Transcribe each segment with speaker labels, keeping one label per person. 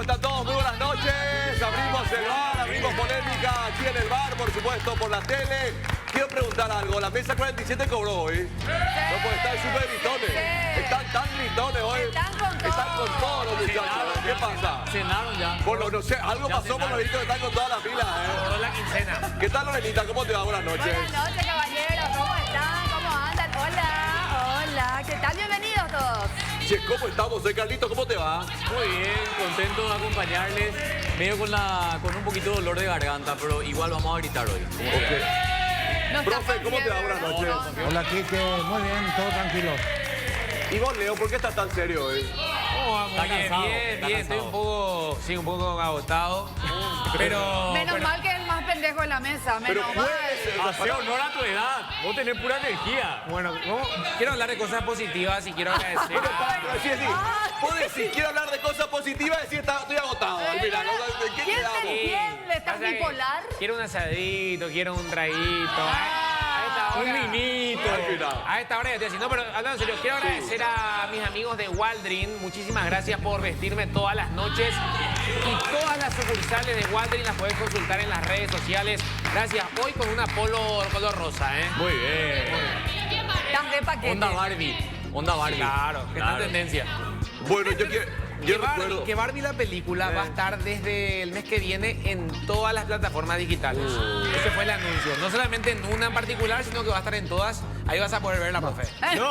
Speaker 1: están todos? Muy buenas noches. Abrimos el bar, abrimos polémica aquí en el bar, por supuesto, por la tele. Quiero preguntar algo. La mesa 47 cobró hoy. No, pues están súper gritones. Están tan gritones hoy. Están con todos los muchachos. ¿Qué pasa?
Speaker 2: Cenaron ya.
Speaker 1: Bueno, no sé, algo
Speaker 2: Ya
Speaker 1: pasó con los gritos que están con todas las pilas,
Speaker 3: Por la quincena.
Speaker 1: ¿Qué tal, Lorenita? ¿Cómo te va? Buenas noches.
Speaker 4: Buenas noches, caballeros. ¿Cómo están? ¿Cómo andan? Hola, hola. ¿Qué tal? Bienvenidos todos.
Speaker 1: Che, ¿cómo estamos? Soy Carlitos, ¿cómo te va?
Speaker 2: Muy bien, contento de acompañarles. Medio con un poquito de dolor de garganta, pero igual vamos a gritar hoy.
Speaker 4: No está
Speaker 1: Profe, ¿cómo te va? Buenas
Speaker 4: con
Speaker 1: noches.
Speaker 4: fiebre,
Speaker 5: Hola, Quique. Muy bien, todo tranquilo.
Speaker 1: Y vos, Leo, ¿por qué estás tan serio hoy?
Speaker 3: ¿Cómo vamos?
Speaker 2: Está cansado,
Speaker 3: Bien,
Speaker 2: está
Speaker 3: bien. Estoy
Speaker 2: cansado.
Speaker 3: un poco agotado. Pero...
Speaker 4: Menos mal que es el más pendejo en la mesa.
Speaker 1: Pero
Speaker 4: Menos mal.
Speaker 2: Hace honor a tu edad. Vos tenés pura energía.
Speaker 3: Bueno, quiero hablar de cosas positivas y quiero agradecer.
Speaker 1: Bueno, sí. Vos decís, quiero hablar de cosas positivas y decir, estoy agotado. Mira, ¿de qué
Speaker 4: ¿Quién
Speaker 1: quedamos?
Speaker 4: te entiende? ¿Estás
Speaker 3: Pasa que
Speaker 4: bipolar?
Speaker 3: Quiero un asadito, quiero un traguito. A esta hora...
Speaker 2: Un vinito.
Speaker 3: A esta hora ya estoy así. No, pero hablando en serio, quiero agradecer a mis amigos de Waldrin. Muchísimas gracias por vestirme todas las noches. Y todas las sucursales de Waldrin las podés consultar en las redes sociales. Gracias. Hoy con una polo color rosa, ¿eh?
Speaker 2: Muy bien.
Speaker 4: Estás de paquete.
Speaker 2: Onda Barbie. Onda Barbie.
Speaker 3: Claro, que está en tendencia.
Speaker 1: Bueno, yo recuerdo...
Speaker 3: Que Barbie la película va a estar desde el mes que viene en todas las plataformas digitales. Ese fue el anuncio. No solamente en una en particular, sino que va a estar en todas. Ahí vas a poder verla, profe.
Speaker 1: No.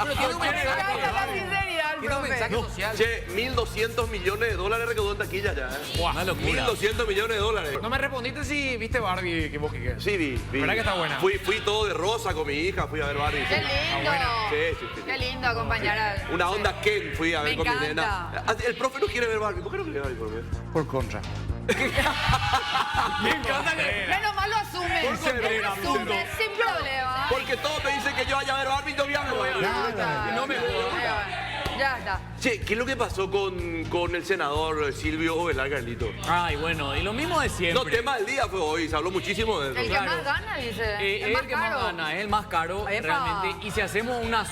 Speaker 3: Pero tiene un
Speaker 4: Me encanta la
Speaker 3: mensaje.
Speaker 4: sinceridad,
Speaker 3: Tiene un
Speaker 4: profe.
Speaker 3: mensaje social.
Speaker 1: Che, 1.200 millones de dólares recaudó en taquilla ya,
Speaker 2: Una locura.
Speaker 1: 1.200 millones de dólares.
Speaker 3: No me respondiste si viste Barbie, que vos que qué.
Speaker 1: Sí, vi.
Speaker 3: ¿Verdad que está buena?
Speaker 1: Fui todo de rosa con mi hija, fui a ver Barbie.
Speaker 4: Qué lindo.
Speaker 1: Sí.
Speaker 4: Qué lindo acompañar a...
Speaker 1: Una onda Ken fui a ver
Speaker 4: Me
Speaker 1: con mi
Speaker 4: encanta.
Speaker 1: nena. El profe no quiere ver Barbie. ¿Por qué no quiere ver Barbie?
Speaker 5: Por contra.
Speaker 2: Me encanta que...
Speaker 4: Menos mal lo asume.
Speaker 1: Por ser
Speaker 4: Lo asume sin problema.
Speaker 1: Porque todos me dicen que yo vaya a ver Barbie y yo voy a ver Barbie.
Speaker 5: Claro.
Speaker 1: No me gusta.
Speaker 4: Ya está.
Speaker 1: Che, ¿qué es lo que pasó con el senador Silvio Ovelar, Carlito?
Speaker 2: Ay, bueno, y lo mismo de siempre.
Speaker 1: No, tema del día fue hoy, se habló muchísimo de
Speaker 4: El
Speaker 1: eso.
Speaker 4: que
Speaker 2: Claro.
Speaker 4: más gana, dice.
Speaker 2: Es
Speaker 4: el más
Speaker 2: el que más
Speaker 4: caro.
Speaker 2: gana, es el más caro
Speaker 4: Epa.
Speaker 2: realmente. Y si hacemos una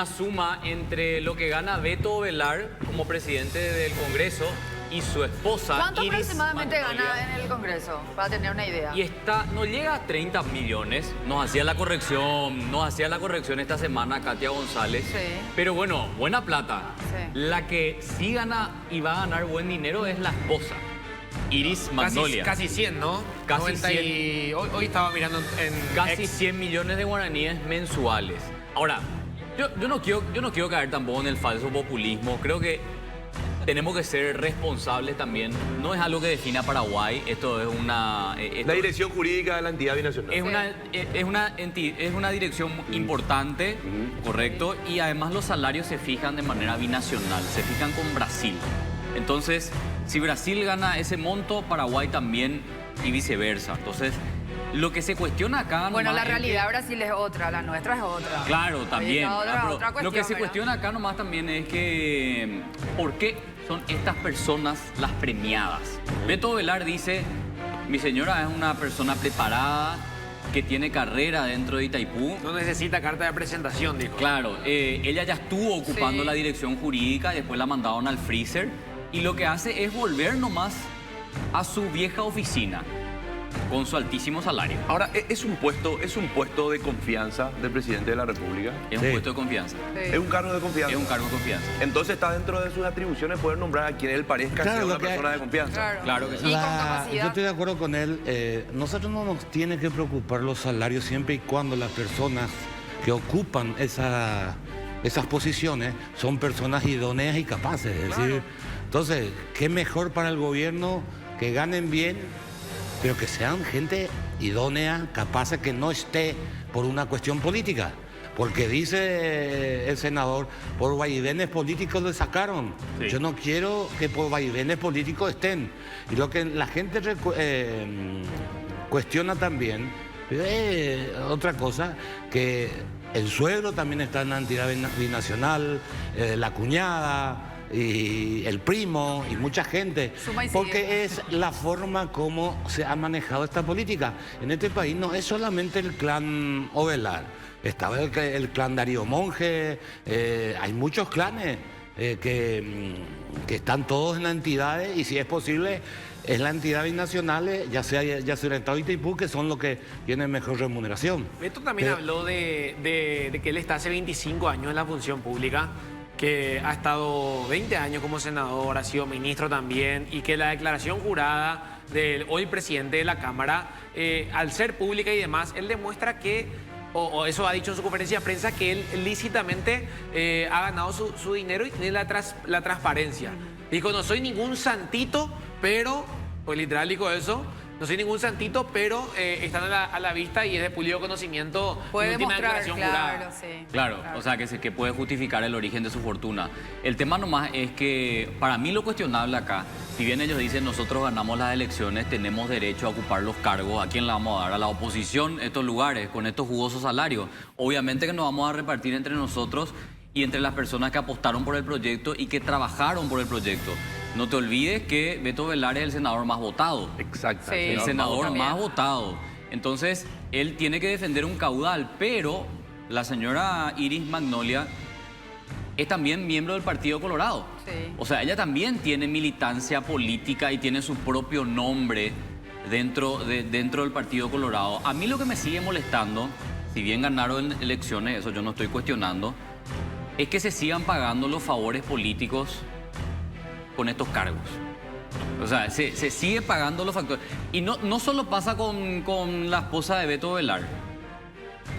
Speaker 2: suma entre lo que gana Beto Ovelar como presidente del Congreso y su esposa
Speaker 4: ¿Cuánto
Speaker 2: Iris
Speaker 4: aproximadamente
Speaker 2: Magnolia,
Speaker 4: gana en el Congreso? Para tener una idea.
Speaker 2: y no llega a 30 millones. Nos hacía la corrección esta semana Katia González.
Speaker 4: Sí.
Speaker 2: Pero bueno, buena plata.
Speaker 4: Sí.
Speaker 2: La que sí gana y va a ganar buen dinero es la esposa, Iris Magnolia.
Speaker 3: Casi 100, ¿no?
Speaker 2: Casi
Speaker 3: 90 y... Hoy estaba mirando en
Speaker 2: Casi
Speaker 3: X.
Speaker 2: 100 millones de guaraníes mensuales. Ahora, yo no quiero caer tampoco en el falso populismo. Creo que tenemos que ser responsables también. No es algo que define a Paraguay. Esto es una...
Speaker 1: La dirección jurídica de la entidad binacional.
Speaker 2: es una dirección importante, correcto, y además los salarios se fijan de manera binacional, se fijan con Brasil. Entonces, si Brasil gana ese monto, Paraguay también y viceversa. Entonces, lo que se cuestiona acá...
Speaker 4: Bueno,
Speaker 2: nomás
Speaker 4: la
Speaker 2: es que-
Speaker 4: realidad Brasil es otra, la nuestra es otra.
Speaker 2: Claro,
Speaker 4: Ahí
Speaker 2: también.
Speaker 4: está
Speaker 2: Pero
Speaker 4: otra
Speaker 2: lo que se
Speaker 4: ¿verdad?
Speaker 2: cuestiona acá nomás también es que ¿por qué son estas personas las premiadas? Beto Velar dice, mi señora es una persona preparada, que tiene carrera dentro de Itaipú.
Speaker 3: No necesita carta de presentación, dijo.
Speaker 2: Claro, ella ya estuvo ocupando
Speaker 4: Sí.
Speaker 2: la dirección jurídica y después la mandaron al freezer. Y lo que hace es volver nomás a su vieja oficina con su altísimo salario.
Speaker 1: Ahora, es un puesto de confianza del presidente de la República.
Speaker 2: Es un
Speaker 5: Sí.
Speaker 2: puesto de confianza.
Speaker 4: Sí.
Speaker 1: Es un cargo de confianza.
Speaker 2: Es un cargo de confianza.
Speaker 1: Entonces está dentro de sus atribuciones poder nombrar a quien él parezca
Speaker 5: Claro,
Speaker 1: ser
Speaker 5: lo
Speaker 1: una
Speaker 5: que-
Speaker 1: persona de confianza.
Speaker 2: Claro que sí.
Speaker 4: Y con
Speaker 5: Yo
Speaker 4: capacidad.
Speaker 5: estoy de acuerdo con él. Nosotros no nos tiene que preocupar los salarios siempre y cuando las personas que ocupan esas posiciones son personas idóneas y capaces. Es decir, entonces, ¿qué mejor para el gobierno que ganen bien, pero que sean gente idónea, capaz, que no esté por una cuestión política? Porque dice el senador, por vaivenes políticos le sacaron.
Speaker 2: Sí.
Speaker 5: Yo no quiero que por vaivenes políticos estén. Y lo que la gente cuestiona también, otra cosa, que el suegro también está en la entidad binacional, la cuñada y el primo y mucha gente,
Speaker 4: Suma y sigue.
Speaker 5: porque es la forma como se ha manejado esta política. En este país no es solamente el clan Ovelar, estaba el clan Darío Monge, hay muchos clanes. que están todos en las entidades y si es posible es la entidad binacional, ya sea Yacyretá y Itaipú, que son los que tienen mejor remuneración.
Speaker 3: Beto también habló de que él está hace 25 años en la función pública, que ha estado 20 años como senador, ha sido ministro también, y que la declaración jurada del hoy presidente de la Cámara, al ser pública y demás, él demuestra que, o eso ha dicho en su conferencia de prensa, que él lícitamente ha ganado su dinero y tiene la transparencia. Dijo, no soy ningún santito, pero, pues literal dijo eso, no soy ningún santito, pero están a la vista y es de pulido conocimiento.
Speaker 4: Puede
Speaker 3: mi última
Speaker 4: demostrar,
Speaker 3: declaración
Speaker 4: claro,
Speaker 3: jurada.
Speaker 4: sí.
Speaker 2: Claro, o sea, que puede justificar el origen de su fortuna. El tema nomás es que, para mí lo cuestionable acá, si bien ellos dicen nosotros ganamos las elecciones, tenemos derecho a ocupar los cargos, ¿a quién le vamos a dar? A la oposición estos lugares, con estos jugosos salarios. Obviamente que nos vamos a repartir entre nosotros y entre las personas que apostaron por el proyecto y que trabajaron por el proyecto. No te olvides que Beto Velar es el senador más votado.
Speaker 1: Exacto.
Speaker 4: Sí.
Speaker 2: El senador
Speaker 4: También.
Speaker 2: más votado. Entonces, él tiene que defender un caudal, pero la señora Iris Magnolia es también miembro del Partido Colorado.
Speaker 4: Sí.
Speaker 2: O sea, ella también tiene militancia política y tiene su propio nombre dentro del Partido Colorado. A mí lo que me sigue molestando, si bien ganaron elecciones, eso yo no estoy cuestionando, es que se sigan pagando los favores políticos con estos cargos. O sea, se sigue pagando los factores. Y no solo pasa con la esposa de Beto Velar.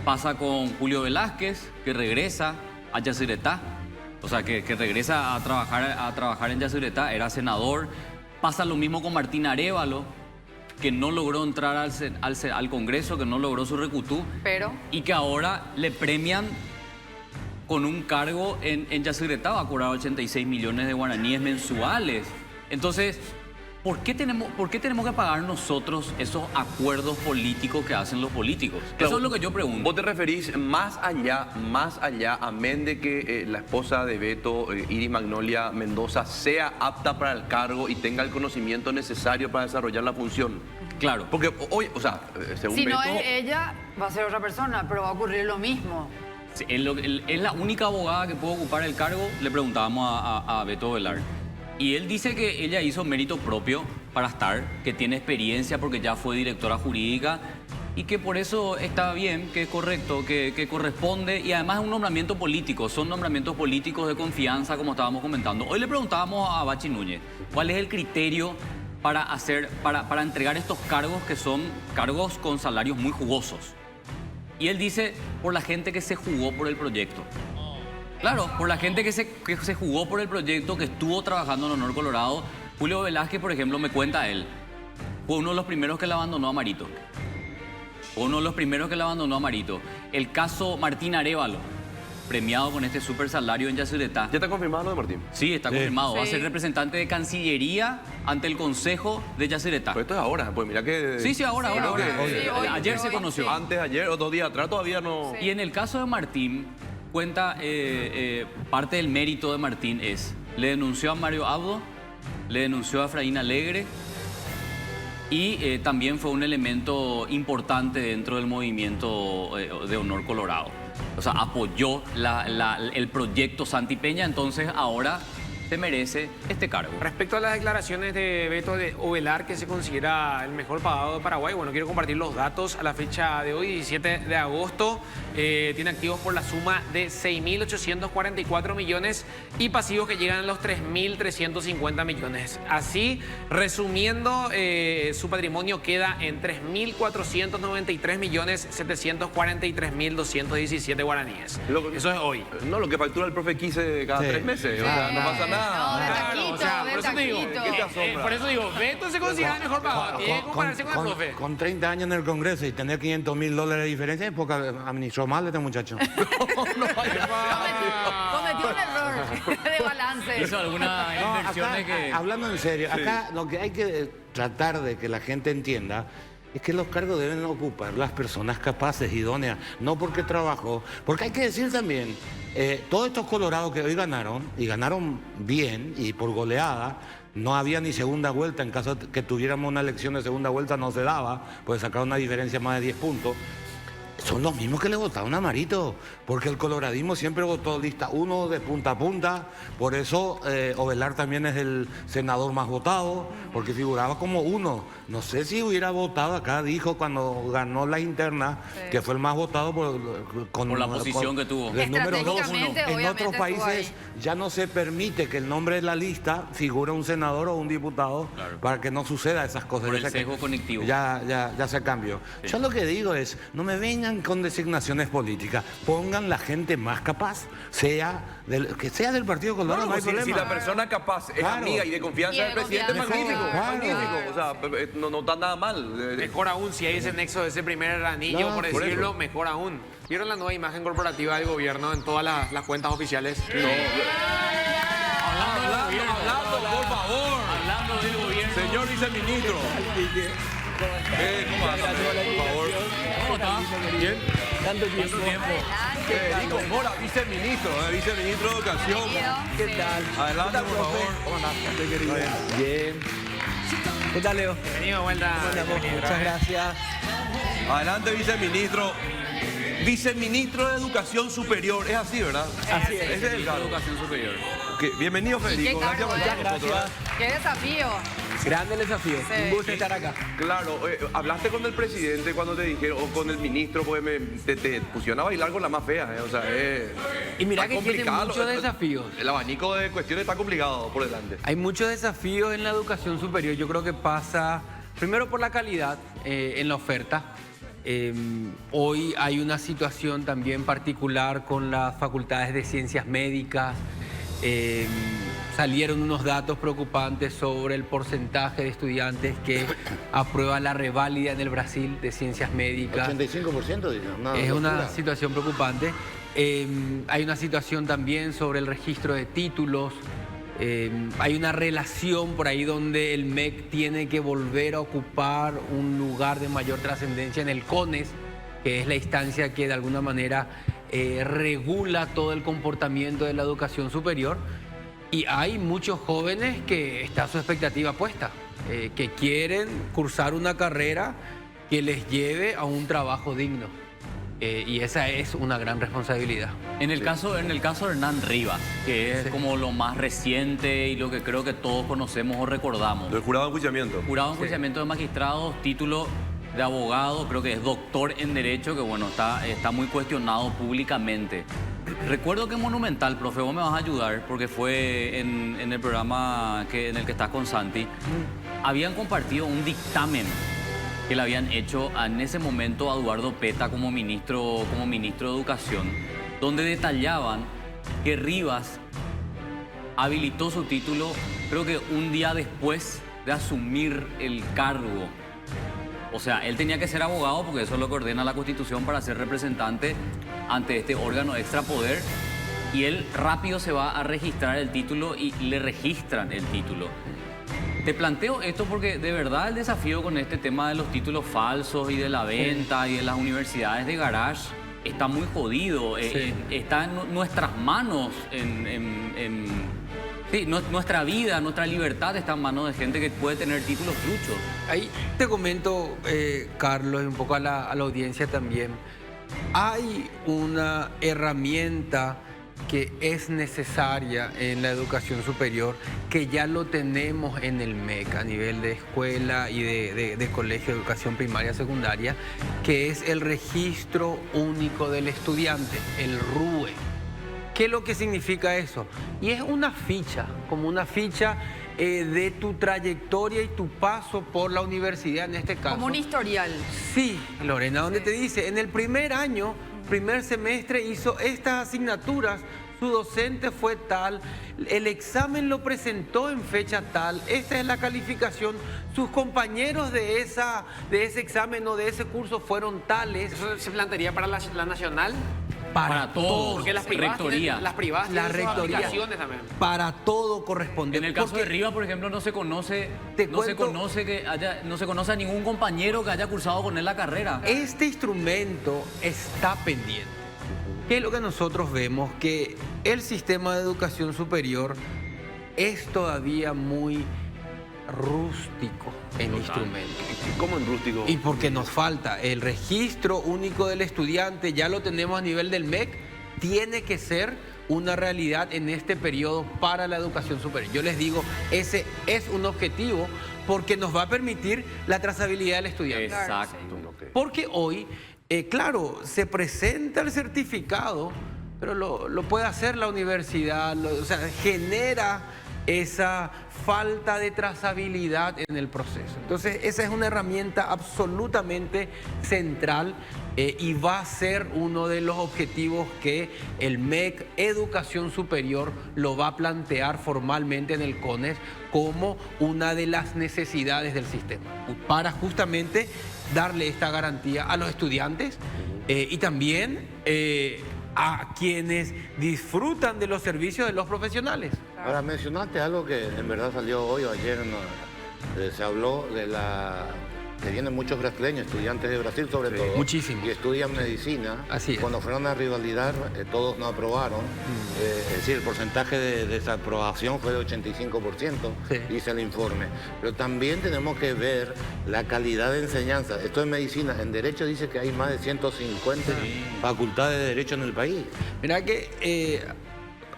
Speaker 2: Pasa con Julio Velázquez, que regresa a Yacyretá. O sea, que regresa a trabajar en Yacyretá, era senador. Pasa lo mismo con Martín Arévalo, que no logró entrar al Congreso, que no logró su recutú.
Speaker 4: Pero
Speaker 2: Y que ahora le premian con un cargo en Yacyretá, va a cobrar 86 millones de guaraníes mensuales. Entonces, ¿por qué tenemos que pagar nosotros esos acuerdos políticos que hacen los políticos?
Speaker 1: Claro,
Speaker 2: Eso es lo que yo pregunto.
Speaker 1: Vos te referís más allá, amén de que la esposa de Beto, Iris Magnolia Mendoza, sea apta para el cargo y tenga el conocimiento necesario para desarrollar la función.
Speaker 2: Claro.
Speaker 1: Porque hoy, o sea, según
Speaker 4: si
Speaker 1: Beto...
Speaker 4: no es ella, va a ser otra persona, pero va a ocurrir lo mismo.
Speaker 2: Sí, es la única abogada que puede ocupar el cargo, le preguntábamos a Beto Velar. Y él dice que ella hizo mérito propio para estar, que tiene experiencia porque ya fue directora jurídica y que por eso está bien, que es correcto, que corresponde y además es un nombramiento político, son nombramientos políticos de confianza como estábamos comentando. Hoy le preguntábamos a Bachi Núñez, ¿cuál es el criterio para entregar estos cargos que son cargos con salarios muy jugosos? Y él dice, por la gente que se jugó por el proyecto. Claro, por la gente que se jugó por el proyecto, que estuvo trabajando en Honor Colorado. Julio Velázquez, por ejemplo, me cuenta él, fue uno de los primeros que le abandonó a Marito. El caso Martín Arévalo, premiado con este super salario en Yacyretá.
Speaker 1: ¿Ya está confirmado lo de Martín?
Speaker 2: Sí, está confirmado. Va a
Speaker 4: Sí.
Speaker 2: ser representante de Cancillería ante el Consejo de Yacyretá.
Speaker 1: Pero esto es ahora, pues mira que...
Speaker 2: Sí, ahora.
Speaker 4: Sí, ahora.
Speaker 1: Sí,
Speaker 4: hoy,
Speaker 2: Ayer se
Speaker 4: hoy,
Speaker 2: conoció.
Speaker 4: sí.
Speaker 1: Antes, ayer o 2 días atrás todavía no...
Speaker 2: Y en el caso de Martín, cuenta, parte del mérito de Martín es, le denunció a Mario Abdo, le denunció a Efraín Alegre y también fue un elemento importante dentro del movimiento de Honor Colorado. O sea, apoyó el proyecto Santi Peña, entonces ahora se merece este cargo.
Speaker 3: Respecto a las declaraciones de Beto de Velar, que se considera el mejor pagado de Paraguay, bueno, quiero compartir los datos a la fecha de hoy, 17 de agosto. Tiene activos por la suma de 6.844 millones y pasivos que llegan a los 3.350 millones. Así, resumiendo, su patrimonio queda en 3.493.743.217 guaraníes. Eso es hoy.
Speaker 1: No, lo que factura el profe Quise cada
Speaker 5: Sí.
Speaker 1: 3 meses. O sea, no pasa nada.
Speaker 4: No, de
Speaker 3: Claro,
Speaker 4: taquito,
Speaker 3: o sea,
Speaker 4: de
Speaker 3: por eso te digo,
Speaker 4: taquito.
Speaker 1: ¿qué te asombra?
Speaker 3: por eso digo, Beto se considera el mejor pagado. Tiene que compararse con el profe.
Speaker 5: Con 30 años en el Congreso y tener $500.000 de diferencia, es porque administró mal este muchacho.
Speaker 4: Cometió un error de balance.
Speaker 2: Hizo algunas
Speaker 5: No,
Speaker 2: inversiones
Speaker 5: acá,
Speaker 2: que...
Speaker 5: hablando en serio, acá lo que hay que tratar de que la gente entienda es que los cargos deben ocupar las personas capaces, idóneas, no porque trabajó. Porque hay que decir también, todos estos colorados que hoy ganaron, y ganaron bien y por goleada, no había ni segunda vuelta. En caso de que tuviéramos una elección de segunda vuelta no se daba, pues sacar una diferencia más de 10 puntos. son los mismos que le votaron a Marito, porque el coloradismo siempre votó lista 1 de punta a punta, por eso Ovelar también es el senador más votado, porque figuraba como 1. No sé si hubiera votado acá, dijo cuando ganó la interna, que fue el más votado
Speaker 2: Por la posición que tuvo.
Speaker 5: El número 2.
Speaker 4: Estratégicamente,
Speaker 5: En
Speaker 4: obviamente,
Speaker 5: otros
Speaker 4: estuvo
Speaker 5: países ya no se permite que el nombre de la lista figure un senador o un diputado,
Speaker 2: Claro.
Speaker 5: para que no suceda esas cosas.
Speaker 2: Por
Speaker 5: Ya
Speaker 2: el
Speaker 5: sé que
Speaker 2: sesgo conectivo.
Speaker 5: ya se cambió.
Speaker 2: Sí.
Speaker 5: Yo lo que digo es, no me vengan con designaciones políticas, pongan la gente más capaz, que sea del Partido Colorado, no hay
Speaker 1: si
Speaker 5: problema.
Speaker 1: la persona capaz es
Speaker 5: Claro.
Speaker 1: amiga y de confianza
Speaker 4: Y de
Speaker 1: del presidente,
Speaker 4: confianza.
Speaker 1: magnífico,
Speaker 5: Claro.
Speaker 1: magnífico. O sea, no está nada mal.
Speaker 3: Mejor aún, si hay ese nexo de ese primer anillo,
Speaker 5: No,
Speaker 3: por
Speaker 1: por
Speaker 3: decirlo,
Speaker 1: eso.
Speaker 3: mejor aún. ¿Vieron la nueva imagen corporativa del gobierno en todas las cuentas oficiales?
Speaker 1: Hablando, por favor.
Speaker 2: Hablando del gobierno.
Speaker 1: Señor viceministro. ¿Cómo anda? Por favor.
Speaker 2: ¿Cómo está?
Speaker 1: ¿Bien?
Speaker 2: ¿Cuánto tiempo?
Speaker 1: Nico Mora, viceministro de Educación.
Speaker 4: ¿Qué
Speaker 1: Adelante, por favor.
Speaker 6: Bien. ¿Qué tal, Leo?
Speaker 3: Bienvenido de vuelta.
Speaker 6: Muchas gracias.
Speaker 1: Adelante, viceministro. Viceministro de Educación Superior. Es así, ¿verdad?
Speaker 6: Así es.
Speaker 1: Ese es el
Speaker 2: Ministro de
Speaker 1: cargo.
Speaker 2: Educación Superior.
Speaker 1: Bienvenido,
Speaker 4: ¿Y
Speaker 1: Federico.
Speaker 4: qué cargo,
Speaker 1: por estar con nosotros,
Speaker 6: gracias.
Speaker 4: Qué desafío.
Speaker 6: Grande el desafío.
Speaker 4: Sí.
Speaker 6: Un gusto estar acá.
Speaker 1: Claro, hablaste con el presidente cuando te dijeron, o con el ministro, porque te pusieron a bailar con la más fea, O sea,
Speaker 6: Y mira
Speaker 1: está
Speaker 6: que tiene
Speaker 1: complicado,
Speaker 6: muchos desafíos.
Speaker 1: El abanico de cuestiones está complicado por delante.
Speaker 6: Hay muchos desafíos en la educación superior. Yo creo que pasa primero por la calidad en la oferta. Hoy hay una situación también particular con las facultades de ciencias médicas. Salieron unos datos preocupantes sobre el porcentaje de estudiantes que aprueban la reválida en el Brasil de ciencias médicas.
Speaker 5: 85%, digo.
Speaker 6: Es una situación preocupante. Hay una situación también sobre el registro de títulos. Hay una relación por ahí donde el MEC tiene que volver a ocupar un lugar de mayor trascendencia en el CONES, que es la instancia que de alguna manera regula todo el comportamiento de la educación superior. Y hay muchos jóvenes que está su expectativa puesta, que quieren cursar una carrera que les lleve a un trabajo digno. Y esa es una gran responsabilidad.
Speaker 2: En el caso de Hernán Rivas, que es como lo más reciente y lo que creo que todos conocemos o recordamos.
Speaker 1: Del jurado de enjuiciamiento.
Speaker 2: Jurado de enjuiciamiento de magistrados, título de abogado, creo que es doctor en Derecho, que bueno, está muy cuestionado públicamente. Recuerdo que Monumental, profe, vos me vas a ayudar, porque fue en el programa en el que estás con Santi, habían compartido un dictamen que le habían hecho en ese momento a Eduardo Peta como ministro de Educación, donde detallaban que Rivas habilitó su título, creo que un día después de asumir el cargo. O sea, él tenía que ser abogado porque eso es lo que ordena la Constitución para ser representante ante este órgano extrapoder. Y él rápido se va a registrar el título y le registran el título. Te planteo esto porque de verdad el desafío con este tema de los títulos falsos y de la venta y de las universidades de garage está muy jodido.
Speaker 6: Sí.
Speaker 2: Está en nuestras manos, nuestra vida, nuestra libertad está en manos de gente que puede tener títulos truchos.
Speaker 6: Ahí te comento, Carlos, y un poco a la audiencia también. Hay una herramienta que es necesaria en la educación superior, que ya lo tenemos en el MEC a nivel de escuela y de colegio de educación primaria secundaria, que es el Registro Único del Estudiante, el RUE. ¿Qué es lo que significa eso? Y es una ficha, como una ficha de tu trayectoria y tu paso por la universidad en este caso.
Speaker 4: Como un historial.
Speaker 6: Sí, Lorena, donde
Speaker 4: Sí.
Speaker 6: te dice, en el primer año, primer semestre hizo estas asignaturas, su docente fue tal, el examen lo presentó en fecha tal, esta es la calificación, sus compañeros de ese examen o de ese curso fueron tales.
Speaker 3: ¿Eso se plantearía para la nacional?
Speaker 2: Para todos.
Speaker 3: Porque las privadas
Speaker 2: Rectoría.
Speaker 3: tienen, las privadas
Speaker 6: La
Speaker 3: tienen sus
Speaker 6: rectoría.
Speaker 3: aplicaciones también.
Speaker 6: Para todo corresponde.
Speaker 2: En el caso
Speaker 6: Porque
Speaker 2: de Rivas, por ejemplo, no se conoce a ningún compañero que haya cursado con él la carrera.
Speaker 6: este instrumento está pendiente. ¿Qué es lo que nosotros vemos? Que el sistema de educación superior es todavía muy rústico el instrumento.
Speaker 1: ¿Cómo en rústico?
Speaker 6: Y porque nos falta el registro único del estudiante, ya lo tenemos a nivel del MEC, tiene que ser una realidad en este periodo para la educación superior. Yo les digo, ese es un objetivo porque nos va a permitir la trazabilidad del estudiante.
Speaker 2: Exacto.
Speaker 6: Porque hoy, claro, se presenta el certificado, pero lo puede hacer la universidad, o sea, genera esa falta de trazabilidad en el proceso. Entonces, esa es una herramienta absolutamente central y va a ser uno de los objetivos que el MEC Educación Superior lo va a plantear formalmente en el CONES como una de las necesidades del sistema, para justamente darle esta garantía a los estudiantes y también a quienes disfrutan de los servicios de los profesionales.
Speaker 5: Ahora, mencionaste algo que en verdad salió hoy o ayer, se habló de que vienen muchos brasileños, estudiantes de Brasil sobre todo.
Speaker 6: Muchísimo.
Speaker 5: Y estudian medicina.
Speaker 6: Así es.
Speaker 5: Cuando fueron a rivalidad, todos no aprobaron. Es decir, el porcentaje de desaprobación fue de 85%,
Speaker 6: Sí.
Speaker 5: dice el informe. Pero también tenemos que ver la calidad de enseñanza. Esto es medicina. En Derecho dice que hay más de 150 facultades de Derecho en el país.
Speaker 6: Mirá que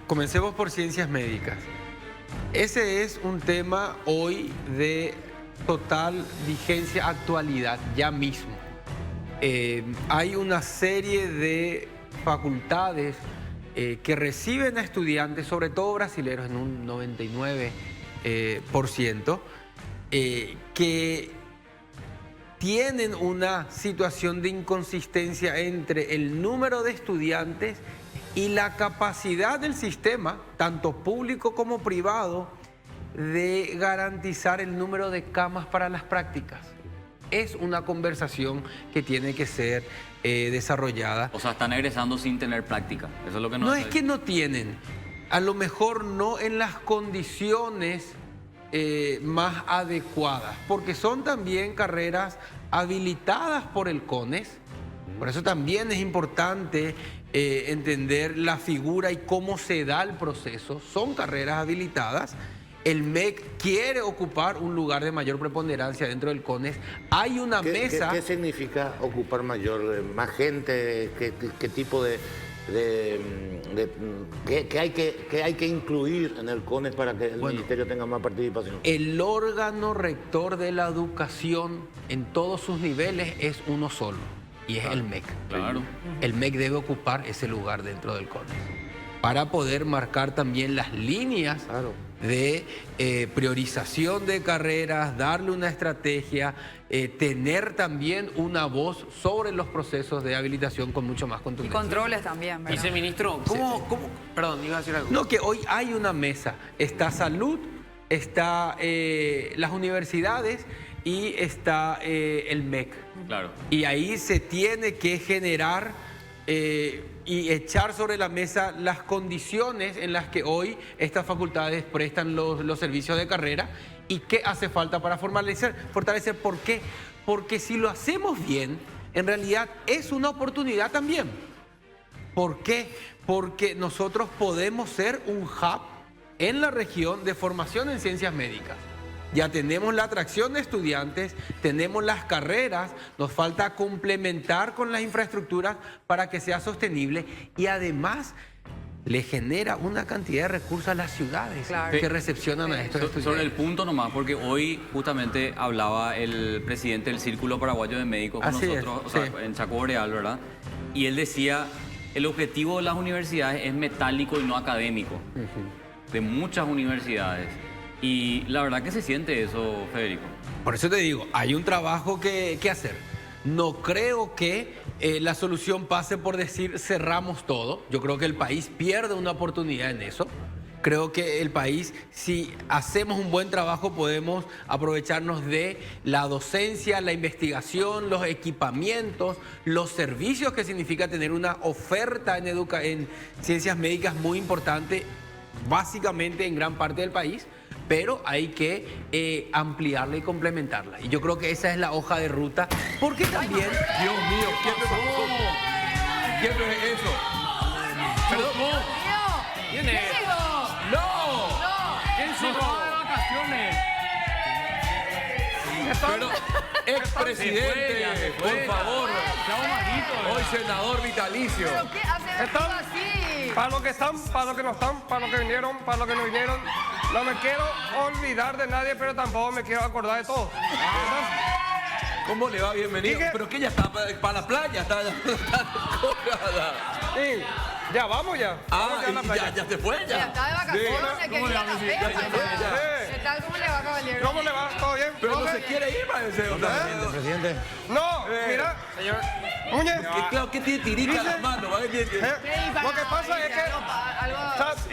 Speaker 6: comencemos por ciencias médicas. Ese es un tema hoy de total vigencia, actualidad, ya mismo. Hay una serie de facultades que reciben a estudiantes, sobre todo brasileños, en un 99%, que tienen una situación de inconsistencia entre el número de estudiantes y la capacidad del sistema, tanto público como privado, de garantizar el número de camas para las prácticas. Es una conversación que tiene que ser desarrollada.
Speaker 2: O sea, están egresando sin tener práctica. Eso es lo que
Speaker 6: No es que no tienen, a lo mejor no en las condiciones más adecuadas, porque son también carreras habilitadas por el CONES. Por eso también es importante entender la figura y cómo se da el proceso. Son carreras habilitadas. El MEC quiere ocupar un lugar de mayor preponderancia dentro del CONES. Hay una mesa...
Speaker 5: ¿Qué significa ocupar mayor? ¿Más gente? ¿Qué tipo ¿Qué hay que incluir en el CONES para que el ministerio tenga más participación?
Speaker 6: El órgano rector de la educación en todos sus niveles es uno solo, y es el MEC.
Speaker 2: Claro.
Speaker 6: El MEC debe ocupar ese lugar dentro del CONES para poder marcar también las líneas de priorización de carreras, darle una estrategia, tener también una voz sobre los procesos de habilitación con mucho más
Speaker 4: Y
Speaker 6: contundencia.
Speaker 4: controles también, ¿verdad?
Speaker 3: Viceministro, ¿cómo? Perdón, iba a decir algo.
Speaker 6: No, que hoy hay una mesa. Está salud, está las universidades y está el MEC.
Speaker 2: Claro.
Speaker 6: Y ahí se tiene que generar y echar sobre la mesa las condiciones en las que hoy estas facultades prestan los servicios de carrera y qué hace falta para fortalecer. ¿Por qué? Porque si lo hacemos bien, en realidad es una oportunidad también. ¿Por qué? Porque nosotros podemos ser un hub en la región de formación en ciencias médicas. Ya tenemos la atracción de estudiantes, tenemos las carreras, nos falta complementar con las infraestructuras para que sea sostenible y además le genera una cantidad de recursos a las ciudades que recepcionan a estos estudiantes.
Speaker 2: Sobre el punto nomás, porque hoy justamente hablaba el presidente del Círculo Paraguayo de Médicos con nosotros, o sea, en Chaco Boreal, ¿verdad? Y él decía, el objetivo de las universidades es metálico y no académico, de muchas universidades. Y la verdad que se siente eso, Federico.
Speaker 6: Por eso te digo, hay un trabajo que hacer. No creo que la solución pase por decir cerramos todo. Yo creo que el país pierde una oportunidad en eso. Creo que el país, si hacemos un buen trabajo, podemos aprovecharnos de la docencia, la investigación, los equipamientos, los servicios que significa tener una oferta en ciencias médicas muy importante, básicamente en gran parte del país. Pero hay que ampliarla y complementarla. Y yo creo que esa es la hoja de ruta, porque también...
Speaker 1: Dios mío, ¿quién es eso?
Speaker 3: Perdón. ¿Quién es?
Speaker 4: ¿Qué llegó?
Speaker 3: ¡No!
Speaker 4: No.
Speaker 3: ¿Quién llegó?
Speaker 2: de vacaciones.
Speaker 1: Pero, expresidente, por favor. Hoy senador vitalicio.
Speaker 4: ¿Pero qué hace
Speaker 7: Están-
Speaker 4: así?
Speaker 7: Para los que están, para los que no están, para los que vinieron, para los que no vinieron. No me quiero olvidar de nadie, pero tampoco me quiero acordar de todos.
Speaker 1: ¿Cómo le va? Bienvenido.
Speaker 7: ¿Y qué?
Speaker 1: Pero que ya está para la playa, está colgada.
Speaker 7: Sí, ya vamos ya. Vamos ya a la
Speaker 1: y
Speaker 7: playa.
Speaker 1: ya se fue
Speaker 4: Ya
Speaker 1: ya.
Speaker 4: está de vacaciones,
Speaker 1: Sí.
Speaker 4: que ir a café,
Speaker 1: Ya se fue,
Speaker 4: mañana.
Speaker 7: ya.
Speaker 4: ¿Qué tal? ¿Cómo le va, caballero?
Speaker 7: ¿Cómo le va? ¿Todo bien?
Speaker 1: Pero no
Speaker 7: ¿Profe?
Speaker 1: se quiere ir, parece. otra vez.
Speaker 5: Presidente.
Speaker 7: No, mira,
Speaker 3: Señor.
Speaker 7: Muñe.
Speaker 1: Que claro, que tiene tirita en las manos. ¿Vale?
Speaker 7: Lo que pasa es que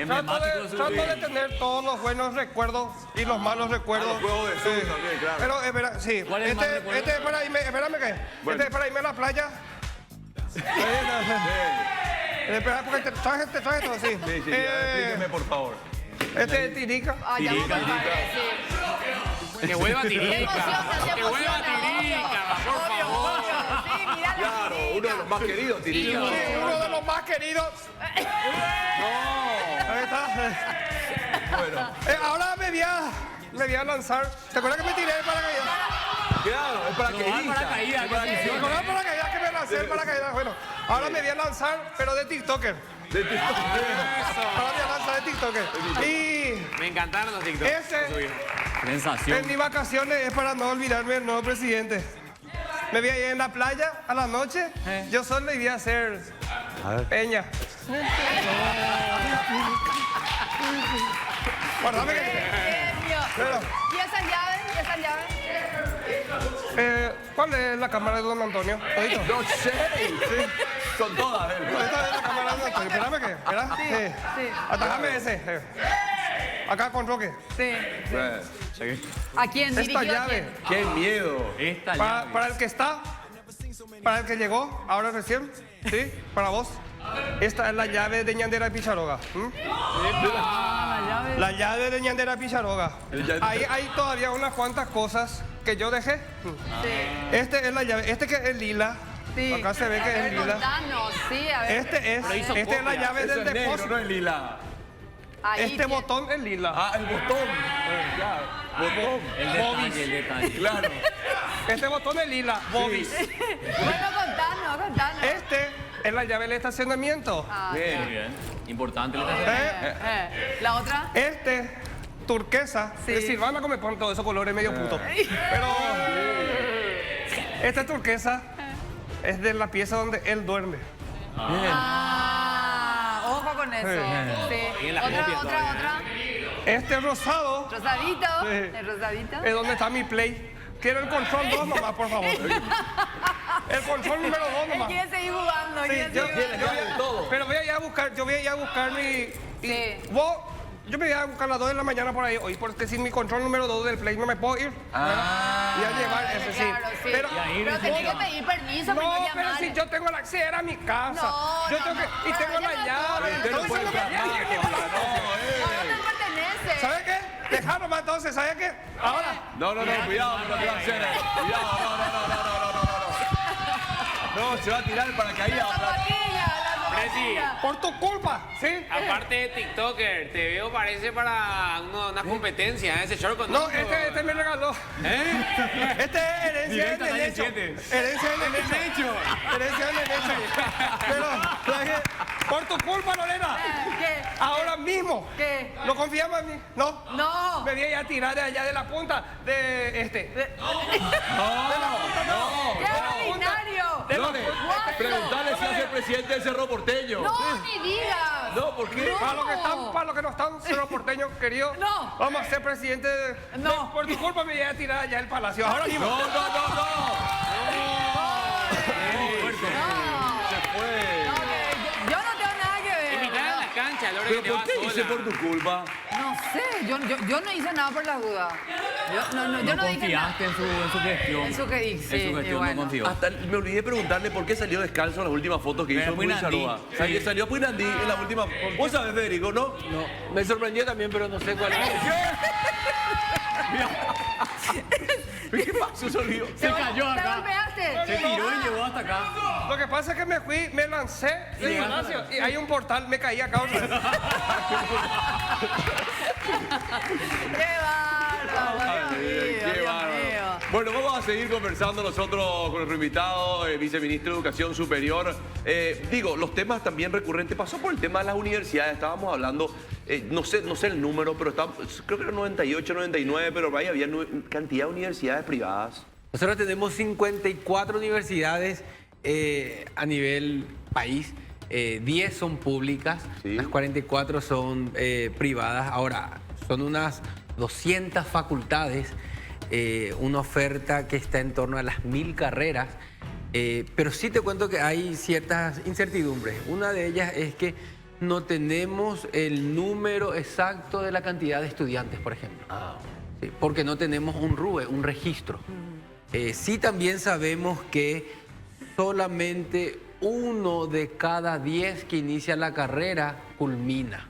Speaker 2: Emblemático de su
Speaker 7: trato de
Speaker 2: vida.
Speaker 7: tener todos los buenos recuerdos y los malos recuerdos.
Speaker 1: los juegos de sur también, claro.
Speaker 7: Pero espera, sí.
Speaker 2: ¿Cuál es el mal recuerdo?
Speaker 7: Este es para irme, espérame que. Este es para irme a la playa. Espera, porque te traje todo así.
Speaker 1: Sí, sí, explíqueme, por favor.
Speaker 7: Este es Tirica.
Speaker 4: Allá
Speaker 2: Tirica,
Speaker 4: vamos a
Speaker 2: Tirica.
Speaker 4: sí.
Speaker 3: Que vuelva
Speaker 4: Qué
Speaker 3: Tirica.
Speaker 4: emoción,
Speaker 3: Que vuelva Tirica, por favor.
Speaker 4: Sí, mira la
Speaker 1: Claro, uno de los más queridos, Tirita.
Speaker 7: Sí, uno de los más queridos. Ahí está.
Speaker 1: Bueno,
Speaker 7: Ahora me voy a lanzar. ¿Te acuerdas que me tiré el paracaídas?
Speaker 1: claro, es para que
Speaker 2: paracaídas,
Speaker 1: Es para
Speaker 2: que
Speaker 1: que
Speaker 7: ¿Te acuerdas el paracaídas que me lancé el paracaídas? Bueno, ahora me voy a lanzar, pero de TikToker. Ahora me voy a lanzar de TikToker. Y
Speaker 3: Me encantaron los TikTok.
Speaker 7: ese,
Speaker 2: Sensación.
Speaker 7: en mis vacaciones, es para no olvidarme del nuevo presidente. Me voy a ir en la playa a la noche. Yo solo iba a hacer
Speaker 5: A ver.
Speaker 7: peña. Guardame que...
Speaker 4: Genio.
Speaker 7: Pero,
Speaker 4: ¿Y esas llaves? ¿Y esas llaves?
Speaker 7: ¿cuál es la cámara de don Antonio? ¿Todito?
Speaker 1: No sé. Son todas.
Speaker 7: Esta es la cámara de don Antonio. Espérame que, ¿verdad?
Speaker 4: Sí.
Speaker 7: Atajame ese. Acá con Roque.
Speaker 4: Sí. ¿A quién?
Speaker 7: Esta
Speaker 4: ¿Dirigido a
Speaker 7: llave,
Speaker 4: quién?
Speaker 1: Qué miedo.
Speaker 2: Esta
Speaker 7: para,
Speaker 2: llave.
Speaker 7: para el que está, para el que llegó, ahora recién, ¿sí? Para vos. Esta es la llave de Ñandera Picharoga. La llave de Ñandera Picharoga. Ahí hay todavía unas cuantas cosas que yo dejé. Este es la llave, este que es lila.
Speaker 4: Sí.
Speaker 7: Acá se ve que
Speaker 4: A ver,
Speaker 7: es lila.
Speaker 4: contanos, sí, a ver.
Speaker 7: Este es la llave
Speaker 1: Eso
Speaker 7: del
Speaker 1: es negro,
Speaker 7: depósito.
Speaker 1: no es lila.
Speaker 4: Ahí
Speaker 7: Este
Speaker 4: tiene-
Speaker 7: botón es lila.
Speaker 1: Ah, el botón. Claro. Botón.
Speaker 2: El detalle, el detalle.
Speaker 1: Claro.
Speaker 7: Este botón es lila. Bobis.
Speaker 4: Bueno, contanos.
Speaker 7: Este es la llave del estacionamiento.
Speaker 4: Ah,
Speaker 1: Bien.
Speaker 2: Muy bien. Importante lo que hace.
Speaker 4: ¿La otra?
Speaker 7: Este, turquesa.
Speaker 4: Sí.
Speaker 7: Silvana come pone todos esos colores medio puto. Pero esta turquesa es de la pieza donde él duerme.
Speaker 4: Ojo con eso. Sí.
Speaker 3: Y en la
Speaker 4: Otra.
Speaker 7: Este rosado
Speaker 4: Rosadito.
Speaker 7: Sí.
Speaker 4: El rosadito.
Speaker 7: es donde está mi play. Quiero el control 2 nomás, por favor. El control número 2
Speaker 4: Él
Speaker 7: nomás.
Speaker 4: quiere seguir jugando.
Speaker 7: Sí,
Speaker 4: quiere
Speaker 7: yo,
Speaker 4: seguir jugando.
Speaker 1: Tiene todo.
Speaker 7: pero voy a ir a buscar mi...
Speaker 4: Sí.
Speaker 7: Yo me voy a buscar a las 2 de la mañana por ahí hoy, porque sin mi control número 2 del play no me puedo ir. Y a llevar ese, sí.
Speaker 4: Claro, sí.
Speaker 7: Pero,
Speaker 4: Pero tenés que pedir permiso
Speaker 7: no,
Speaker 4: primero
Speaker 7: pero
Speaker 4: llamar.
Speaker 7: si yo tengo la acceder a mi casa.
Speaker 4: No,
Speaker 7: yo
Speaker 4: no,
Speaker 7: tengo que,
Speaker 4: no,
Speaker 7: y
Speaker 4: no,
Speaker 7: tengo
Speaker 4: ya
Speaker 7: la
Speaker 4: no
Speaker 7: llave.
Speaker 4: puedo.
Speaker 1: Usted no
Speaker 7: Entonces,
Speaker 1: puede
Speaker 7: lo que-
Speaker 4: Ahora te pertenece.
Speaker 7: ¿Sabe qué? Dejar nomás entonces, ¿sabe qué? Ahora,
Speaker 1: No, cuidado con lo que va a hacer. Cuidado, no, se va a tirar el paracaídas.
Speaker 4: La zapatilla.
Speaker 3: Presi,
Speaker 7: por tu culpa, ¿sí?
Speaker 3: aparte de TikToker, te veo parece para una competencia, ese short con
Speaker 7: No, este me regaló.
Speaker 3: ¿Eh?
Speaker 7: Este es herencia
Speaker 2: Directa,
Speaker 7: del
Speaker 2: nadie
Speaker 7: hecho.
Speaker 2: entiende.
Speaker 7: Herencia del hecho. Herencia del hecho. Pero, ¿sabes qué? Por tu culpa, Lorena.
Speaker 4: ¿Qué?
Speaker 7: Ahora mismo.
Speaker 4: ¿Qué?
Speaker 7: ¿No confiamos en mí? No.
Speaker 4: No.
Speaker 7: Me voy a ir a tirar de allá de la punta de este. De la punta, no.
Speaker 4: ¡Qué ordinario!
Speaker 1: Lore, preguntarle si hace el presidente del Cerro Porteño.
Speaker 4: No, ni digas.
Speaker 1: No, ¿por qué?
Speaker 7: Para los que no están, Cerro Porteño, querido.
Speaker 4: No.
Speaker 7: Vamos a ser presidente de...
Speaker 4: No.
Speaker 7: Por tu culpa me voy a tirar allá del palacio. Ahora mismo.
Speaker 1: No.
Speaker 4: No.
Speaker 1: Se fue.
Speaker 4: No, que yo no tengo nada que ver.
Speaker 3: Invitar a la cancha, Lore,
Speaker 1: ¿Pero
Speaker 3: que te
Speaker 1: por
Speaker 3: va
Speaker 1: qué dice
Speaker 3: sola.
Speaker 1: por tu culpa?
Speaker 4: No sé, yo no hice nada por la duda. Yo no
Speaker 2: No
Speaker 4: dije nada.
Speaker 2: confiaste en su gestión.
Speaker 4: En su que- sí,
Speaker 2: En su gestión
Speaker 4: bueno.
Speaker 2: no confió.
Speaker 1: Hasta me olvidé preguntarle por qué salió descalzo en las últimas fotos que hizo en
Speaker 2: Puinandí.
Speaker 1: Charoa.
Speaker 2: Sí.
Speaker 1: Salió Puinandí en la última. ¿Vos sabés, Federico, no?
Speaker 6: No, me sorprendió también, pero no sé cuál es.
Speaker 1: ¿Qué pasó, Solío?
Speaker 2: Se cayó
Speaker 4: ¿Te
Speaker 2: acá.
Speaker 4: golpeaste?
Speaker 2: Se tiró y llegó hasta acá.
Speaker 7: Lo que pasa es que me fui, me lancé del gimnasio y hay un portal, me caí acá otra vez.
Speaker 4: ¡Qué bárbaro! Dios mío,
Speaker 1: Qué
Speaker 4: Dios
Speaker 1: bárbaro.
Speaker 4: mío.
Speaker 1: Bueno, vamos a seguir conversando nosotros con nuestro invitado, el viceministro de Educación Superior. Los temas también recurrentes. Pasó por el tema de las universidades. Estábamos hablando, no sé el número, pero creo que era 98, 99, pero ahí había cantidad de universidades privadas.
Speaker 6: Nosotros tenemos 54 universidades a nivel país. 10 son públicas,
Speaker 1: Sí.
Speaker 6: las 44 son privadas. Ahora, son unas 200 facultades, una oferta que está en torno a las 1000 carreras. Pero sí te cuento que hay ciertas incertidumbres. Una de ellas es que no tenemos el número exacto de la cantidad de estudiantes, por ejemplo. Sí, porque no tenemos un RUE, un registro. Sí también sabemos que solamente 1 de cada 10 que inicia la carrera culmina.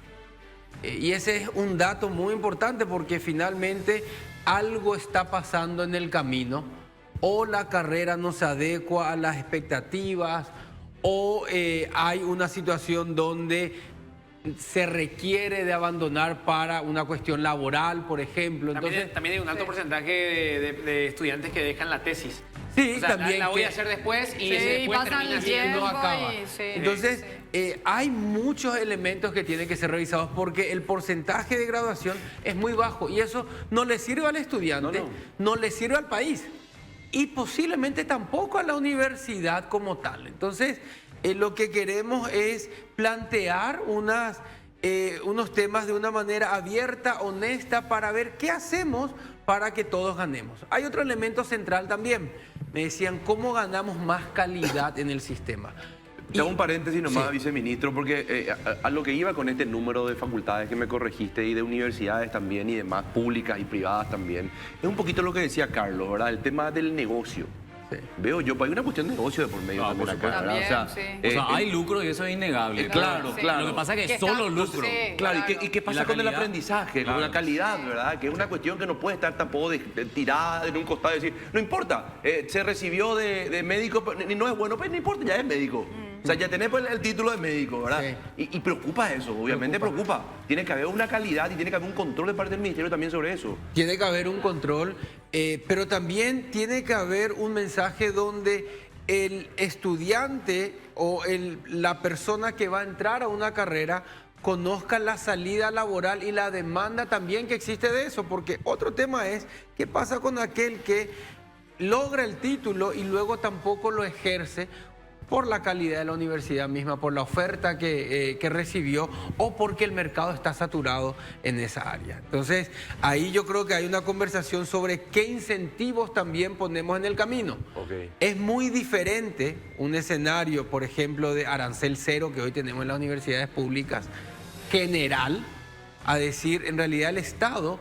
Speaker 6: Y ese es un dato muy importante porque finalmente algo está pasando en el camino, o la carrera no se adecua a las expectativas, o hay una situación donde se requiere de abandonar para una cuestión laboral, por ejemplo. Entonces,
Speaker 3: También hay un alto porcentaje de estudiantes que dejan la tesis.
Speaker 6: sí,
Speaker 3: O sea,
Speaker 6: también
Speaker 3: la voy
Speaker 6: que-
Speaker 3: a hacer después y
Speaker 4: Sí,
Speaker 3: después
Speaker 4: pasan
Speaker 3: termina
Speaker 4: el
Speaker 3: siendo...
Speaker 4: tiempo
Speaker 6: no acaba.
Speaker 4: sí.
Speaker 6: Entonces, hay muchos elementos que tienen que ser revisados porque el porcentaje de graduación es muy bajo y eso no le sirve al estudiante, no le sirve al país y posiblemente tampoco a la universidad como tal. Entonces, lo que queremos es plantear unos temas de una manera abierta, honesta, para ver qué hacemos para que todos ganemos. Hay otro elemento central también. Me decían, ¿cómo ganamos más calidad en el sistema?
Speaker 1: Te hago un paréntesis nomás,
Speaker 6: Sí.
Speaker 1: viceministro, porque a lo que iba con este número de facultades que me corregiste y de universidades también y demás, públicas y privadas también, es un poquito lo que decía Carlos, ¿verdad? El tema del negocio.
Speaker 6: Sí.
Speaker 1: Veo yo, hay una cuestión de negocio de por medio también
Speaker 2: por
Speaker 1: acá, ¿verdad?
Speaker 4: También, sí.
Speaker 2: O sea, hay lucro y eso es innegable.
Speaker 1: claro,
Speaker 4: Sí.
Speaker 1: claro.
Speaker 2: Lo que pasa es que
Speaker 4: Que
Speaker 2: es solo
Speaker 4: está-
Speaker 2: lucro.
Speaker 4: sí.
Speaker 1: Claro,
Speaker 4: Claro.
Speaker 1: ¿y qué pasa
Speaker 2: ¿Y la
Speaker 1: con el
Speaker 2: calidad?
Speaker 1: aprendizaje, con
Speaker 2: Claro.
Speaker 1: la calidad, verdad? Que es una cuestión que no puede estar tampoco tirada en un costado y decir, no importa, se recibió de médico, pero no es bueno, pues no importa, ya es médico. O sea, ya tenés pues, el título de médico, ¿verdad? Y preocupa eso, obviamente preocupa. Tiene que haber una calidad y tiene que haber un control de parte del ministerio también sobre eso.
Speaker 6: Tiene que haber un control, pero también tiene que haber un mensaje donde el estudiante o la persona que va a entrar a una carrera conozca la salida laboral y la demanda también que existe de eso, porque otro tema es qué pasa con aquel que logra el título y luego tampoco lo ejerce por la calidad de la universidad misma, por la oferta que recibió o porque el mercado está saturado en esa área. Entonces, ahí yo creo que hay una conversación sobre qué incentivos también ponemos en el camino.
Speaker 1: Ok.
Speaker 6: Es muy diferente un escenario, por ejemplo, de arancel cero que hoy tenemos en las universidades públicas, general, a decir, en realidad el Estado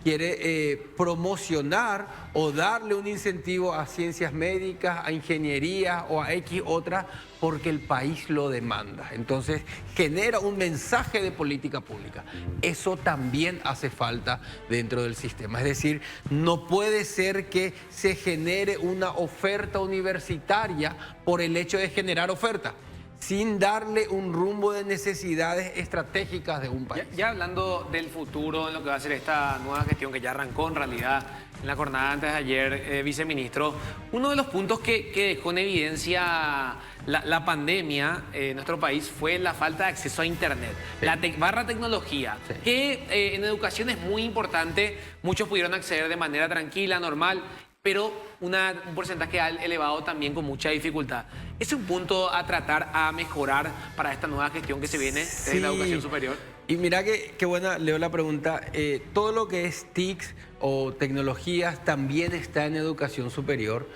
Speaker 6: quiere promocionar o darle un incentivo a ciencias médicas, a ingeniería o a X otra, porque el país lo demanda. Entonces genera un mensaje de política pública. Eso también hace falta dentro del sistema. Es decir, no puede ser que se genere una oferta universitaria por el hecho de generar oferta, sin darle un rumbo de necesidades estratégicas de un país.
Speaker 3: Ya hablando del futuro, en lo que va a ser esta nueva gestión que ya arrancó en realidad en la jornada antes de ayer, viceministro, uno de los puntos que dejó en evidencia la pandemia en nuestro país fue la falta de acceso a Internet, barra tecnología,
Speaker 6: Sí.
Speaker 3: que en educación es muy importante, muchos pudieron acceder de manera tranquila, normal, pero un porcentaje elevado también con mucha dificultad. ¿Es un punto a tratar, a mejorar para esta nueva gestión que se viene de la educación superior?
Speaker 6: Y mira qué buena, Leo, la pregunta. Todo lo que es TICs o tecnologías también está en educación superior.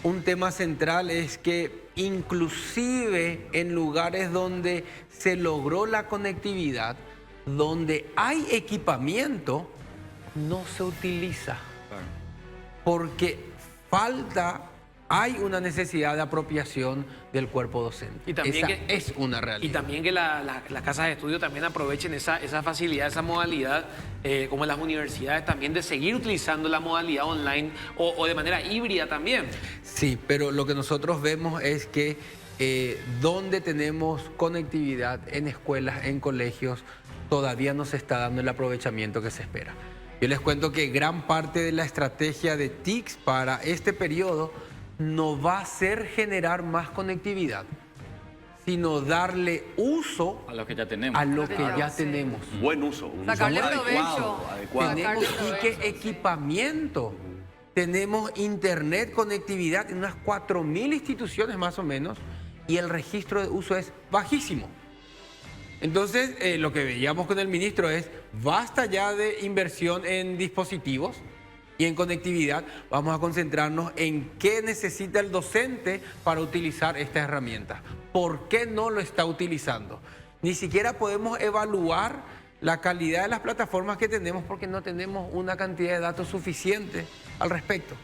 Speaker 6: Un tema central es que inclusive en lugares donde se logró la conectividad, donde hay equipamiento, no se utiliza. Porque hay una necesidad de apropiación del cuerpo docente.
Speaker 3: Y también
Speaker 6: Esa es una realidad.
Speaker 3: Y también que las casas de estudio también aprovechen esa facilidad, esa modalidad, como las universidades también, de seguir utilizando la modalidad online o de manera híbrida también.
Speaker 6: Sí, pero lo que nosotros vemos es que donde tenemos conectividad en escuelas, en colegios, todavía no se está dando el aprovechamiento que se espera. Yo les cuento que gran parte de la estrategia de TICS para este periodo no va a ser generar más conectividad, sino darle uso
Speaker 2: A lo que ya tenemos.
Speaker 6: a lo que ya
Speaker 4: Sí.
Speaker 6: tenemos.
Speaker 1: Buen uso. Un uso
Speaker 4: Sacarle
Speaker 1: adecuado.
Speaker 4: provecho.
Speaker 1: Adecuado.
Speaker 6: Tenemos
Speaker 4: Sacarle
Speaker 6: y que
Speaker 4: provecho, sí.
Speaker 6: equipamiento. Tenemos internet, conectividad en unas 4.000 instituciones más o menos y el registro de uso es bajísimo. Entonces, lo que veíamos con el ministro es, basta ya de inversión en dispositivos y en conectividad, vamos a concentrarnos en qué necesita el docente para utilizar estas herramientas. ¿Por qué no lo está utilizando? Ni siquiera podemos evaluar la calidad de las plataformas que tenemos porque no tenemos una cantidad de datos suficiente al respecto.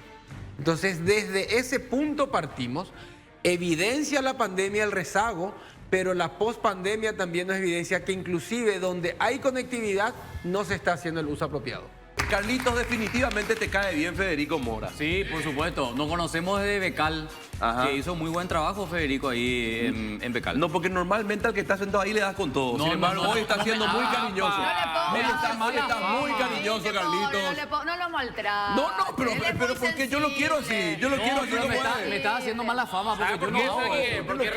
Speaker 6: Entonces, desde ese punto partimos, evidencia la pandemia el rezago, pero la pospandemia también nos evidencia que inclusive donde hay conectividad no se está haciendo el uso apropiado.
Speaker 1: Carlitos, definitivamente te cae bien Federico Mora.
Speaker 2: Sí, por supuesto. Nos conocemos de Becal,
Speaker 1: Ajá.
Speaker 2: que hizo muy buen trabajo Federico ahí en Becal.
Speaker 1: No, porque normalmente al que está sentado ahí le das con todo.
Speaker 2: No,
Speaker 1: Sin embargo,
Speaker 2: no,
Speaker 1: hoy está
Speaker 2: no,
Speaker 1: siendo
Speaker 2: no,
Speaker 1: muy
Speaker 2: no,
Speaker 1: cariñoso.
Speaker 4: No le pongas,
Speaker 1: Está muy cariñoso,
Speaker 4: Pobre,
Speaker 1: Carlitos.
Speaker 4: no lo maltrates.
Speaker 1: No, pero
Speaker 4: Él es muy
Speaker 1: porque yo lo quiero así.
Speaker 4: sensible.
Speaker 1: Yo lo
Speaker 2: No,
Speaker 1: quiero así
Speaker 2: pero
Speaker 1: como
Speaker 2: me está
Speaker 1: es.
Speaker 2: haciendo mala fama porque
Speaker 3: ¿Sabes
Speaker 2: yo
Speaker 3: por
Speaker 2: no
Speaker 3: qué?
Speaker 2: hago
Speaker 3: ¿Sabes qué?
Speaker 2: eso.
Speaker 3: Porque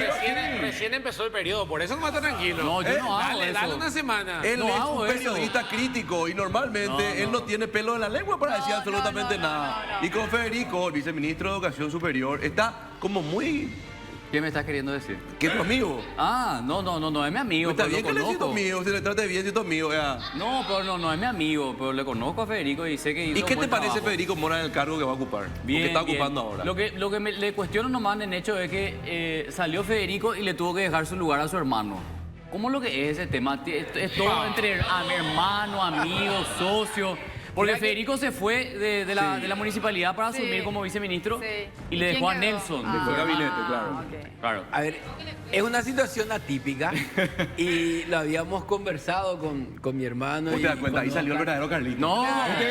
Speaker 3: recién empezó el periodo, por eso no está tranquilo.
Speaker 2: No, yo no hago
Speaker 3: dale,
Speaker 2: eso.
Speaker 3: dale una semana.
Speaker 1: Él
Speaker 2: No
Speaker 1: es
Speaker 2: hago
Speaker 1: un
Speaker 2: eso.
Speaker 1: periodista crítico y normalmente él no tiene pelo en la lengua para decir absolutamente nada. Y con Federico, el viceministro de Educación Superior, está como muy...
Speaker 2: ¿Qué me estás queriendo decir?
Speaker 1: que es tu amigo.
Speaker 2: Ah, no, es mi amigo,
Speaker 1: Está
Speaker 2: pero
Speaker 1: bien
Speaker 2: lo
Speaker 1: que le siento
Speaker 2: conozco.
Speaker 1: mío, si le trate bien, siento mío.
Speaker 2: No, pero no es mi amigo, pero le conozco a Federico y sé que hizo
Speaker 1: ¿Y qué te
Speaker 2: buen
Speaker 1: parece
Speaker 2: trabajo.
Speaker 1: Federico Mora en el cargo que va a ocupar?
Speaker 2: Bien,
Speaker 1: o que está
Speaker 2: bien.
Speaker 1: ocupando ahora.
Speaker 2: Lo que le cuestiono nomás en hecho es que salió Federico y le tuvo que dejar su lugar a su hermano. ¿Cómo lo que es ese tema? Es todo entre a mi hermano, amigo, socio. Porque Federico se fue de la municipalidad para
Speaker 4: Sí.
Speaker 2: asumir como viceministro
Speaker 4: Sí.
Speaker 2: y le
Speaker 4: ¿Quién
Speaker 2: dejó a
Speaker 4: quedó?
Speaker 2: Nelson.
Speaker 4: Ah.
Speaker 1: Fue gabinete, claro.
Speaker 4: ok.
Speaker 2: Claro.
Speaker 6: A ver, es una situación atípica y lo habíamos conversado con mi hermano.
Speaker 1: ¿Vos
Speaker 6: y
Speaker 1: te das cuenta?
Speaker 6: con
Speaker 1: Ahí salió el
Speaker 6: Oscar.
Speaker 1: verdadero Carlito.
Speaker 2: No,
Speaker 1: Este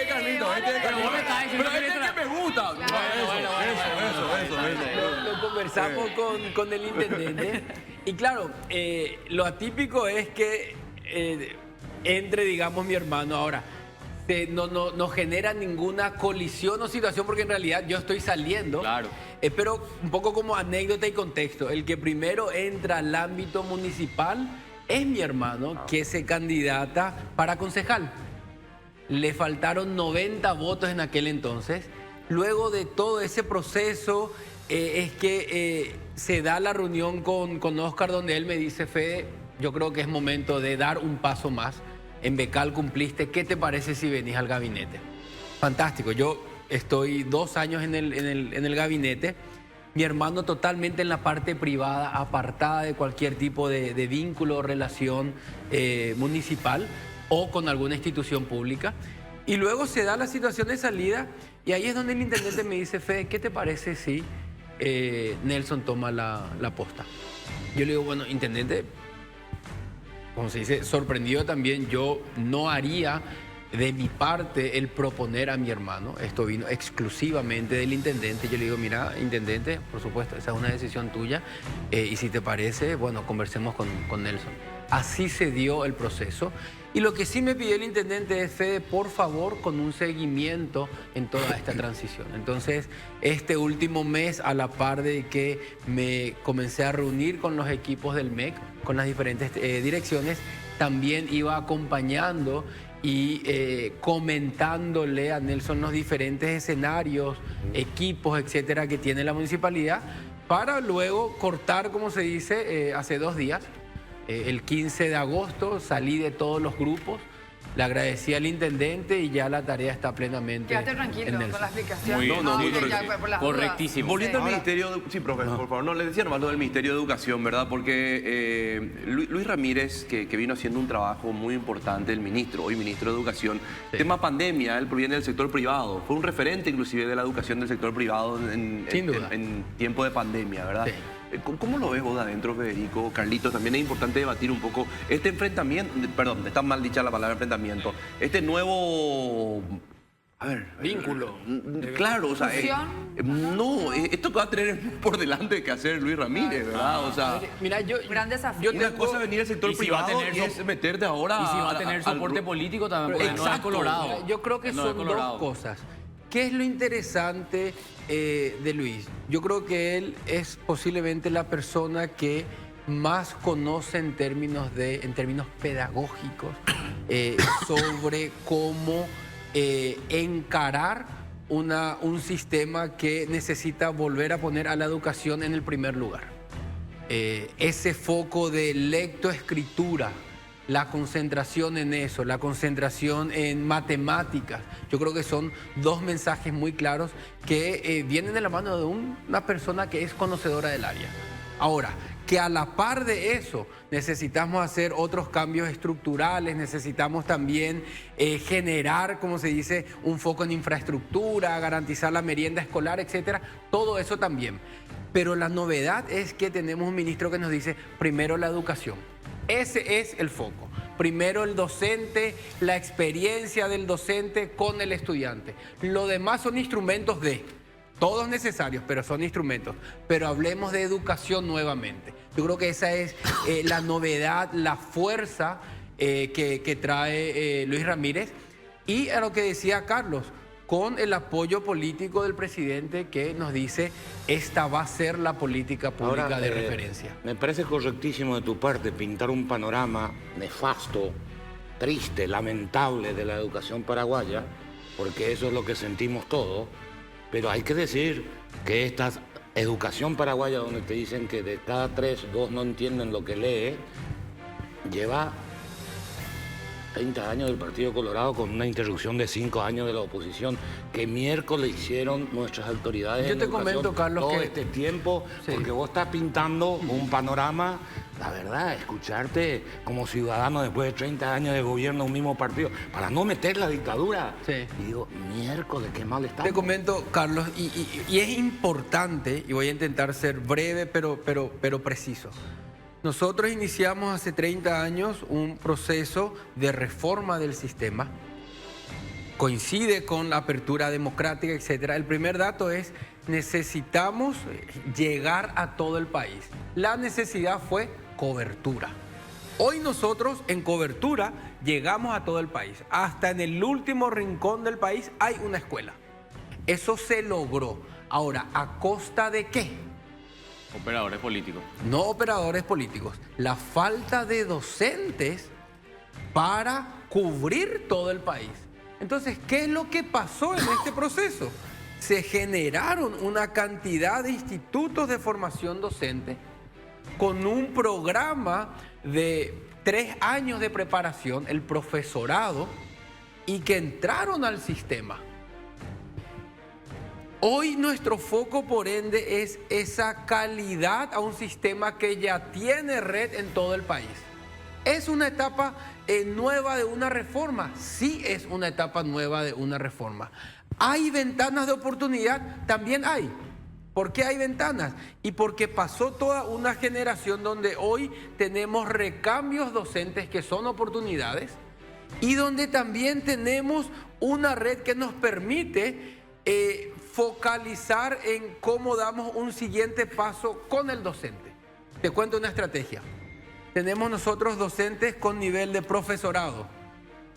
Speaker 1: es Carlito.
Speaker 2: Pero vos me estás diciendo
Speaker 1: Pero este es que me gusta. Eso.
Speaker 6: Lo conversamos con el intendente y claro, lo atípico es que entre, digamos, mi hermano ahora. No genera ninguna colisión o situación porque en realidad yo estoy saliendo.
Speaker 2: Claro.
Speaker 6: Pero un poco como anécdota y contexto, el que primero entra al ámbito municipal es mi hermano que se candidata para concejal. Le faltaron 90 votos en aquel entonces. Luego de todo ese proceso es que se da la reunión con Oscar donde él me dice, Fede, yo creo que es momento de dar un paso más. En Becal cumpliste, ¿qué te parece si venís al gabinete? Fantástico, yo estoy 2 años en el gabinete, mi hermano totalmente en la parte privada, apartada de cualquier tipo de vínculo o relación municipal o con alguna institución pública. Y luego se da la situación de salida y ahí es donde el intendente me dice, Fede, ¿qué te parece si Nelson toma la posta? Yo le digo, bueno, intendente, como se dice, sorprendido también, yo no haría de mi parte el proponer a mi hermano. Esto vino exclusivamente del intendente. Yo le digo, mira, intendente, por supuesto, esa es una decisión tuya. Y si te parece, bueno, conversemos con Nelson. Así se dio el proceso. Y lo que sí me pidió el intendente es, Fede, por favor, con un seguimiento en toda esta transición. Entonces, este último mes, a la par de que me comencé a reunir con los equipos del MEC, con las diferentes direcciones, también iba acompañando y comentándole a Nelson los diferentes escenarios, equipos, etcétera, que tiene la municipalidad, para luego cortar, como se dice, hace 2 días. El 15 de agosto salí de todos los grupos, le agradecí al intendente y ya la tarea está plenamente
Speaker 4: Quédate
Speaker 6: en
Speaker 4: tranquilo
Speaker 6: Nelson.
Speaker 4: con la explicación.
Speaker 2: Muy bien,
Speaker 1: no,
Speaker 4: Ah,
Speaker 1: muy
Speaker 4: ok, ya,
Speaker 1: correcto.
Speaker 4: por las dudas.
Speaker 2: Correctísimo.
Speaker 1: Volviendo al
Speaker 4: Sí.
Speaker 1: Ministerio... Sí, profe, por favor. No, le decía nomás lo del Ministerio de Educación, ¿verdad? Porque Luis Ramírez, que vino haciendo un trabajo muy importante, el ministro, hoy ministro de Educación, tema pandemia, él proviene del sector privado, fue un referente inclusive de la educación del sector privado
Speaker 6: Sin duda.
Speaker 1: en tiempo de pandemia, ¿verdad?
Speaker 6: Sí.
Speaker 1: ¿Cómo lo ves vos de adentro, Federico? Carlitos, también es importante debatir un poco este enfrentamiento, perdón, está mal dicha la palabra enfrentamiento, este nuevo
Speaker 6: A ver, vínculo.
Speaker 8: Claro, o sea,
Speaker 4: ¿Fusión?
Speaker 8: no, esto que va a tener por delante que hacer Luis Ramírez, ¿verdad? O sea,
Speaker 6: Mira, yo...
Speaker 4: Gran desafío.
Speaker 6: Yo
Speaker 8: una
Speaker 6: tengo-
Speaker 8: cosa es venir al sector
Speaker 2: y si va a
Speaker 8: privado
Speaker 2: tener
Speaker 8: y es meterte ahora
Speaker 2: Y si va a tener
Speaker 8: al-
Speaker 2: soporte político también, porque no es
Speaker 8: Exacto.
Speaker 2: Colorado.
Speaker 6: Mira, yo creo que
Speaker 2: No es
Speaker 6: son
Speaker 2: Colorado.
Speaker 6: dos cosas. ¿Qué es lo interesante de Luis? Yo creo que él es posiblemente la persona que más conoce en términos pedagógicos sobre cómo encarar un sistema que necesita volver a poner a la educación en el primer lugar. Ese foco de lectoescritura, la concentración en eso, la concentración en matemáticas, yo creo que son dos mensajes muy claros que vienen de la mano de una persona que es conocedora del área. Ahora, que a la par de eso necesitamos hacer otros cambios estructurales, necesitamos también generar, como se dice, un foco en infraestructura, garantizar la merienda escolar, etcétera, todo eso también. Pero la novedad es que tenemos un ministro que nos dice, primero la educación. Ese es el foco. Primero el docente, la experiencia del docente con el estudiante. Lo demás son instrumentos todos necesarios, pero son instrumentos. Pero hablemos de educación nuevamente. Yo creo que esa es la novedad, la fuerza que trae Luis Ramírez. Y a lo que decía Carlos, con el apoyo político del presidente que nos dice, esta va a ser la política pública
Speaker 5: Ahora,
Speaker 6: de referencia.
Speaker 5: Me parece correctísimo de tu parte pintar un panorama nefasto, triste, lamentable de la educación paraguaya, porque eso es lo que sentimos todos, pero hay que decir que esta educación paraguaya, donde te dicen que de cada 3, 2 no entienden lo que lee, lleva 30 años del Partido Colorado con una interrupción de 5 años de la oposición. ¿Qué miércoles hicieron nuestras autoridades
Speaker 6: Yo
Speaker 5: en
Speaker 6: te
Speaker 5: educación
Speaker 6: comento, Carlos,
Speaker 5: todo
Speaker 6: que-
Speaker 5: este tiempo?
Speaker 6: Sí.
Speaker 5: Porque vos estás pintando un panorama, la verdad, escucharte como ciudadano después de 30 años de gobierno de un mismo partido, para no meter la dictadura.
Speaker 6: Sí.
Speaker 5: Y digo, miércoles, qué mal estamos.
Speaker 6: Te comento, Carlos, y es importante, y voy a intentar ser breve pero preciso. Nosotros iniciamos hace 30 años un proceso de reforma del sistema. Coincide con la apertura democrática, etc. El primer dato es, necesitamos llegar a todo el país. La necesidad fue cobertura. Hoy nosotros en cobertura llegamos a todo el país. Hasta en el último rincón del país hay una escuela. Eso se logró. Ahora, ¿a costa de qué?
Speaker 2: Operadores políticos.
Speaker 6: No operadores políticos. La falta de docentes para cubrir todo el país. Entonces, ¿qué es lo que pasó en este proceso? Se generaron una cantidad de institutos de formación docente con un programa de 3 años de preparación, el profesorado, y que entraron al sistema. Hoy nuestro foco, por ende, es esa calidad a un sistema que ya tiene red en todo el país. ¿Es una etapa nueva de una reforma? Sí, es una etapa nueva de una reforma. ¿Hay ventanas de oportunidad? También hay. ¿Por qué hay ventanas? Y porque pasó toda una generación donde hoy tenemos recambios docentes que son oportunidades y donde también tenemos una red que nos permite focalizar en cómo damos un siguiente paso con el docente. Te cuento una estrategia. Tenemos nosotros docentes con nivel de profesorado.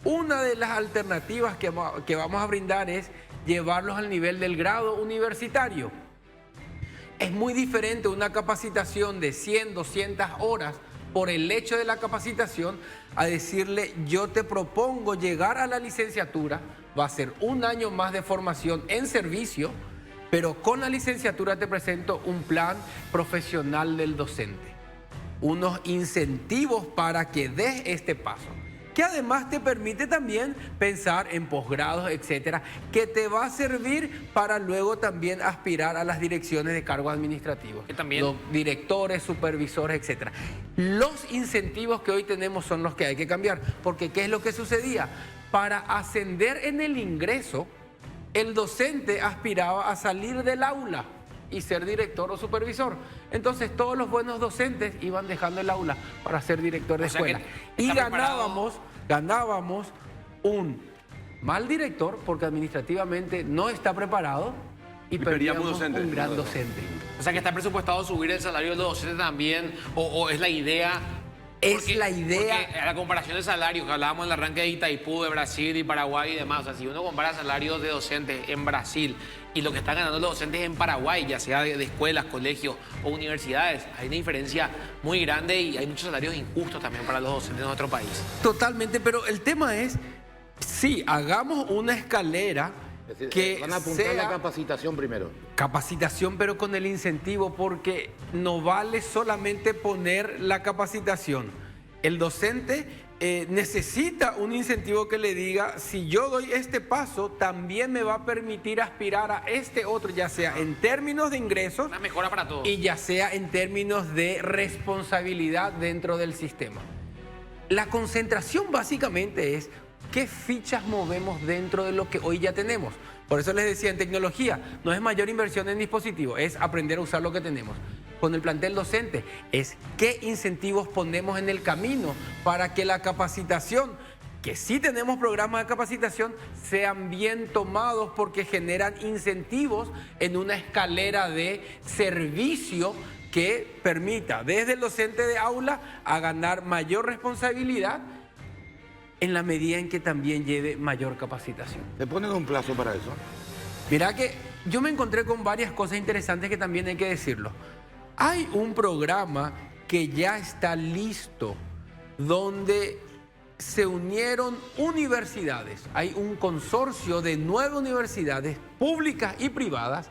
Speaker 6: Una de las alternativas que vamos a brindar es llevarlos al nivel del grado universitario. Es muy diferente una capacitación de 100, 200 horas por el hecho de la capacitación a decirle, yo te propongo llegar a la licenciatura, va a ser 1 año más de formación en servicio, pero con la licenciatura te presento un plan profesional del docente, unos incentivos para que des este paso, que además te permite también pensar en posgrados, etcétera, que te va a servir para luego también aspirar a las direcciones de cargos administrativos.
Speaker 3: Que también-
Speaker 6: Los directores, supervisores, etcétera. Los incentivos que hoy tenemos son los que hay que cambiar, porque ¿qué es lo que sucedía? Para ascender en el ingreso, el docente aspiraba a salir del aula y ser director o supervisor. Entonces todos los buenos docentes iban dejando el aula para ser director de
Speaker 3: O sea que
Speaker 6: escuela. Y
Speaker 3: está preparado.
Speaker 6: ganábamos un mal director porque administrativamente no está preparado y
Speaker 8: perdíamos
Speaker 6: perdíamos
Speaker 8: docentes.
Speaker 6: un gran docente.
Speaker 3: O sea que está presupuestado subir el salario de los docentes también, o es la idea.
Speaker 6: Es la idea.
Speaker 3: Porque la comparación de salarios que hablábamos en el arranque de Itaipú, de Brasil y Paraguay y demás. O sea, si uno compara salarios de docentes en Brasil y lo que están ganando los docentes en Paraguay, ya sea de escuelas, colegios o universidades, hay una diferencia muy grande y hay muchos salarios injustos también para los docentes de nuestro país.
Speaker 6: Totalmente, pero el tema es, sí, hagamos una escalera que
Speaker 5: van a apuntar
Speaker 6: sea
Speaker 5: la capacitación primero.
Speaker 6: capacitación, pero con el incentivo, porque no vale solamente poner la capacitación. El docente necesita un incentivo que le diga, si yo doy este paso, también me va a permitir aspirar a este otro, ya sea en términos de ingresos
Speaker 3: Una mejora para todos.
Speaker 6: y ya sea en términos de responsabilidad dentro del sistema. La concentración básicamente es qué fichas movemos dentro de lo que hoy ya tenemos. Por eso les decía, en tecnología no es mayor inversión en dispositivos, es aprender a usar lo que tenemos. Con el plantel docente es qué incentivos ponemos en el camino para que la capacitación, que sí tenemos programas de capacitación, sean bien tomados porque generan incentivos en una escalera de servicio que permita desde el docente de aula a ganar mayor responsabilidad en la medida en que también lleve mayor capacitación.
Speaker 5: ¿Te ponen un plazo para eso?
Speaker 6: Mirá que yo me encontré con varias cosas interesantes que también hay que decirlo. Hay un programa que ya está listo donde se unieron universidades. Hay un consorcio de 9 universidades públicas y privadas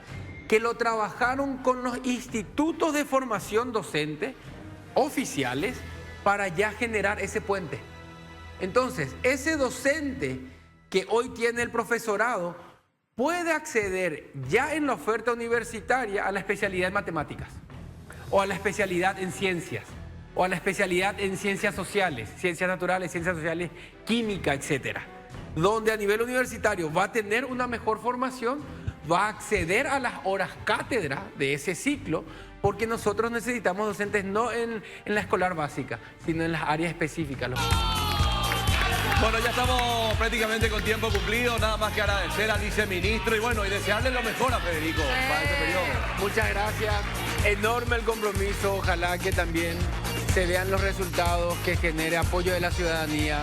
Speaker 6: que lo trabajaron con los institutos de formación docente oficiales para ya generar ese puente. Entonces, ese docente que hoy tiene el profesorado puede acceder ya en la oferta universitaria a la especialidad en matemáticas, o a la especialidad en ciencias, o a la especialidad en ciencias sociales, ciencias naturales, ciencias sociales, química, etcétera. Donde a nivel universitario va a tener una mejor formación, va a acceder a las horas cátedra de ese ciclo, porque nosotros necesitamos docentes no en la escolar básica, sino en las áreas específicas.
Speaker 1: Bueno, ya estamos prácticamente con tiempo cumplido. Nada más que agradecer al viceministro y bueno, y desearle lo mejor a Federico para este periodo.
Speaker 6: Muchas gracias. Enorme el compromiso. Ojalá que también se vean los resultados, que genere apoyo de la ciudadanía,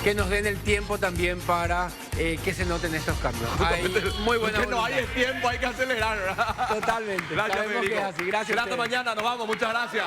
Speaker 6: que nos den el tiempo también para que se noten estos cambios. Hay muy buena
Speaker 1: Porque no
Speaker 6: voluntad.
Speaker 1: hay tiempo, hay que acelerar, ¿verdad?
Speaker 6: Totalmente.
Speaker 1: Gracias,
Speaker 6: Sabemos que
Speaker 1: Federico.
Speaker 6: es así. Gracias a
Speaker 1: Hasta
Speaker 6: ustedes.
Speaker 1: mañana, nos vamos. Muchas gracias.